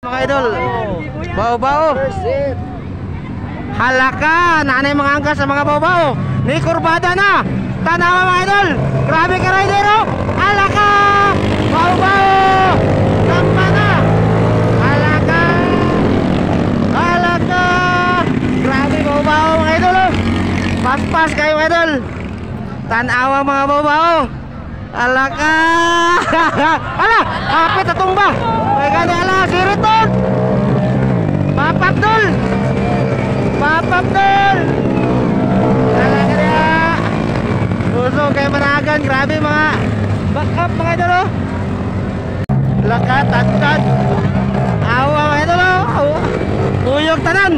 Mga idol, bao-bao. Halaka, nanay mga angkas sa mga bao-bao. Ni kurbada na. Tanawa mga idol. Grabe ka rider, oh. Halaka, bao-bao. Kampa na. Halaka. Halaka. Grabe bao-bao mga idol, oh. Pas-pas kayo mga idol. Tanawa mga bao-bao. Halaka. Hala, kapit na tumba. May gani ala, sirit doon. Papap dol. Papap dol. Halaka niya. Usog kayo managan. Grabe mga back up mga idol, oh. Lakat, tatad. Awa mga idol, oh. Uyog tanan.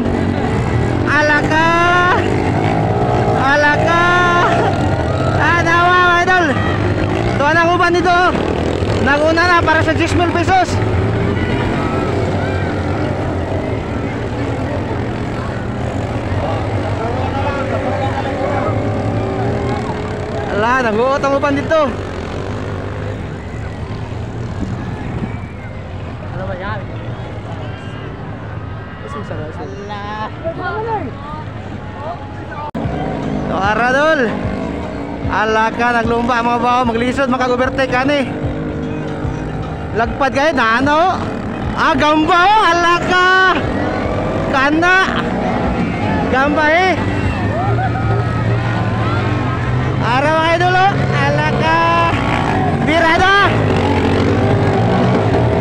Halaka. Halaka. Nawa mga idol. Ito ang uban nito. Naguna na para sa 10,000 pesos. Ala, naguot ang uban dito. Ano ba yan? Allah. Tara dol. Ala ka, naglumba mga bao, maglisod, makaguberte ka ni. Lagpad kayo na ano? Gamba, oh, ala ka. Kana. Gamba eh. Ara mga idol, oh. Ala ka. Birada.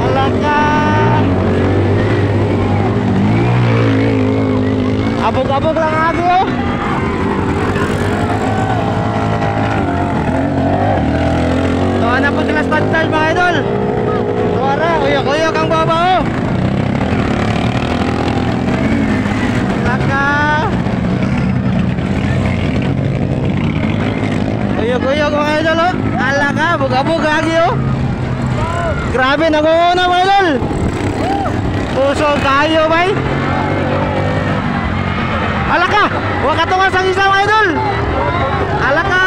Ala ka. Abog-abog lang ako, oh. Tuwa na po sila start mga idol. Tuwa na, uyok-uyok ang baba, oh. Laka. Uyok-uyok mga idol, oh. Alaka, bugabog lagi, oh. Grabe, nag-uuna mga idol. Puso kayo, bay. Alaka, huwag katungas ang isa mga idol. Alaka.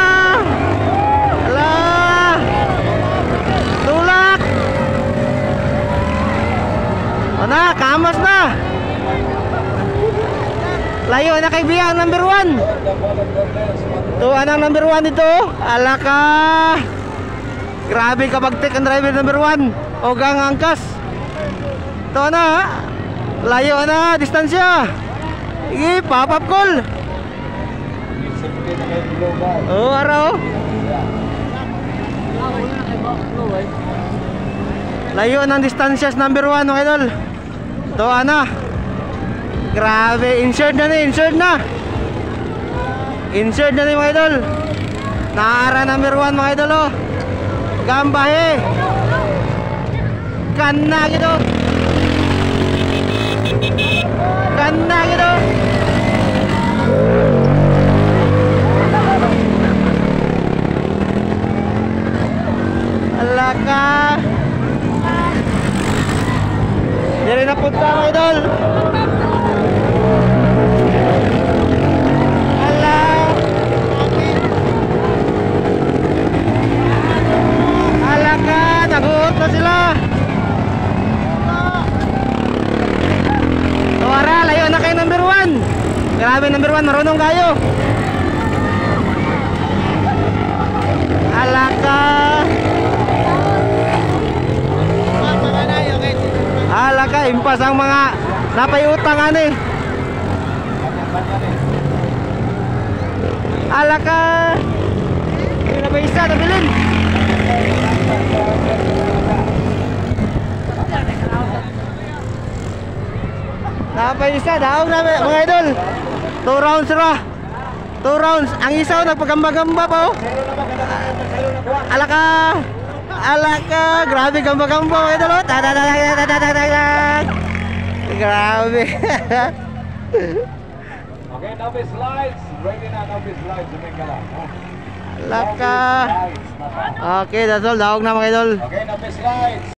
Na, kamas na. Layo na kay Bia ang number 1. Ito ang number 1 dito. Alaka. Grabe kapag take ang driver number 1. Ogang angkas. Ito na. Layo na, distansya. Sige, papap call. Oh, araw. Layo ng distansya number 1 mga idol. Doa na. Grabe, insured na ni, insured na. Insured na ni mga idol. Naara number 1 mga idol, oh. Gambahe. Kanna gitu. Kanna gitu. Alaka. Jadi napunta mga idol. Ala. Alaka, naguot na sila. Tuwara, layo na kayo number 1. Grabe number 1, marunong kayo. Alaka. Alaka, impas ang mga napayutang ani. Alaka. Hindi na ba isa, nabilin. Napay-isa, daong na mga idol. 2 rounds ra. 2 rounds. Ang isaw nagpagamba-gamba pa, oh. Alaka. Alaka, grabe gamba-gamba mga idol, oh. Grabe. Okay, now be slides. Ready na, now be slides. Alaka. Okay, that's all. Daog na mga idol. Okay, now be slides.